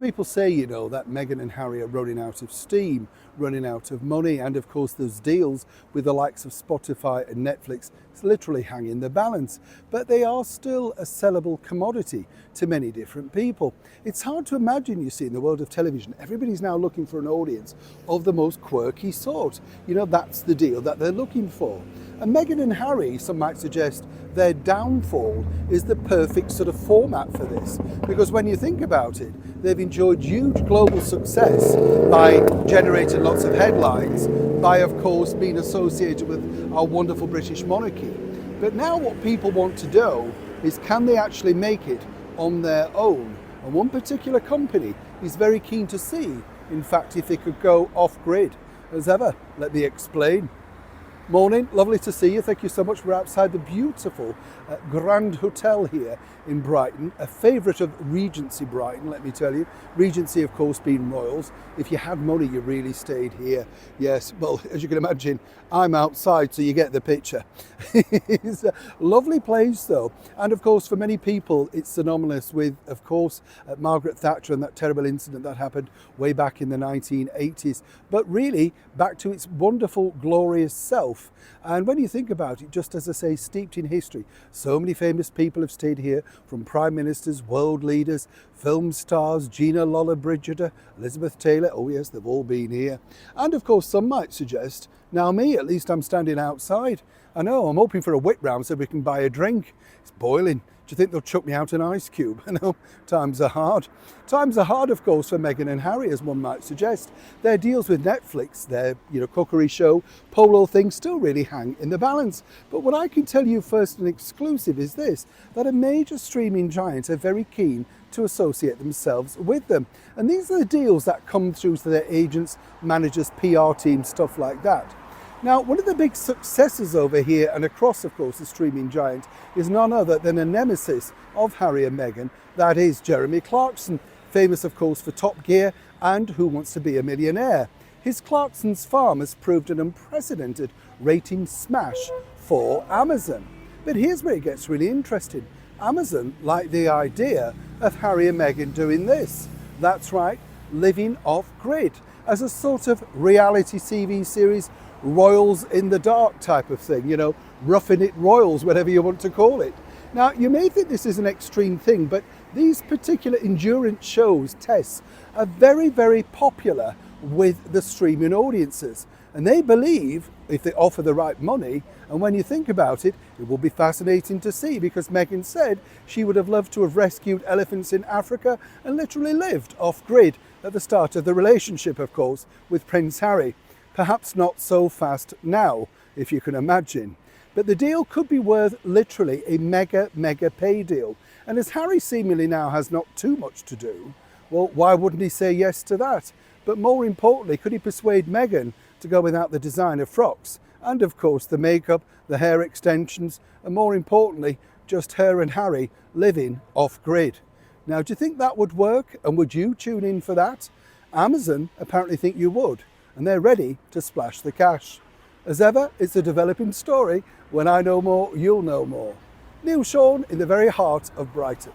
People say, that Meghan and Harry are running out of steam, running out of money, and of course those deals with the likes of Spotify and Netflix is literally hanging the balance. But they are still a sellable commodity to many different people. It's hard to imagine, you see, in the world of television, everybody's now looking for an audience of the most quirky sort. That's the deal that they're looking for. And Meghan and Harry, some might suggest, their downfall is the perfect sort of format for this. Because when you think about it, they've enjoyed huge global success by generating lots of headlines, by, of course, being associated with our wonderful British monarchy. But now what people want to know is, can they actually make it on their own? And one particular company is very keen to see, in fact, if they could go off-grid. As ever, let me explain. Morning, lovely to see you. Thank you so much. We're outside the beautiful Grand Hotel here in Brighton, a favourite of Regency Brighton, let me tell you. Regency, of course, being royals. If you had money, you really stayed here. Yes, well, as you can imagine, I'm outside, so you get the picture. It's a lovely place, though. And, of course, for many people, it's synonymous with, of course, Margaret Thatcher and that terrible incident that happened way back in the 1980s. But really, back to its wonderful, glorious self. And when you think about it, just as I say, steeped in history, so many famous people have stayed here, from prime ministers, world leaders, film stars, Gina Lollobrigida, Elizabeth Taylor. Oh yes, they've all been here. And of course, some might suggest, now me, at least I'm standing outside. I know, I'm hoping for a whip round so we can buy a drink. It's boiling. Do you think they'll chuck me out an ice cube? I know, times are hard. Times are hard, of course, for Meghan and Harry, as one might suggest. Their deals with Netflix, their cookery show, polo things still really hang in the balance. But what I can tell you first and exclusive is this, that a major streaming giant are very keen to associate themselves with them. And these are the deals that come through to their agents, managers, PR teams, stuff like that. Now, one of the big successes over here and across, of course, the streaming giant is none other than a nemesis of Harry and Meghan, that is Jeremy Clarkson, famous, of course, for Top Gear and Who Wants to Be a Millionaire. His Clarkson's Farm has proved an unprecedented rating smash for Amazon. But here's where it gets really interesting. Amazon like the idea of Harry and Meghan doing this. That's right, living off-grid as a sort of reality TV series, Royals in the Dark type of thing, roughing it royals, whatever you want to call it. Now, you may think this is an extreme thing, but these particular endurance shows, tests, are very, very popular with the streaming audiences. And they believe, if they offer the right money, and when you think about it, it will be fascinating to see, because Meghan said she would have loved to have rescued elephants in Africa and literally lived off-grid at the start of the relationship, of course, with Prince Harry. Perhaps not so fast now, if you can imagine. But the deal could be worth literally a mega pay deal. And as Harry seemingly now has not too much to do, well, why wouldn't he say yes to that? But more importantly, could he persuade Meghan to go without the designer frocks? And of course, the makeup, the hair extensions, and more importantly, just her and Harry living off-grid. Now, do you think that would work? And would you tune in for that? Amazon apparently think you would, and they're ready to splash the cash. As ever, it's a developing story. When I know more, you'll know more. Neil Sean in the very heart of Brighton.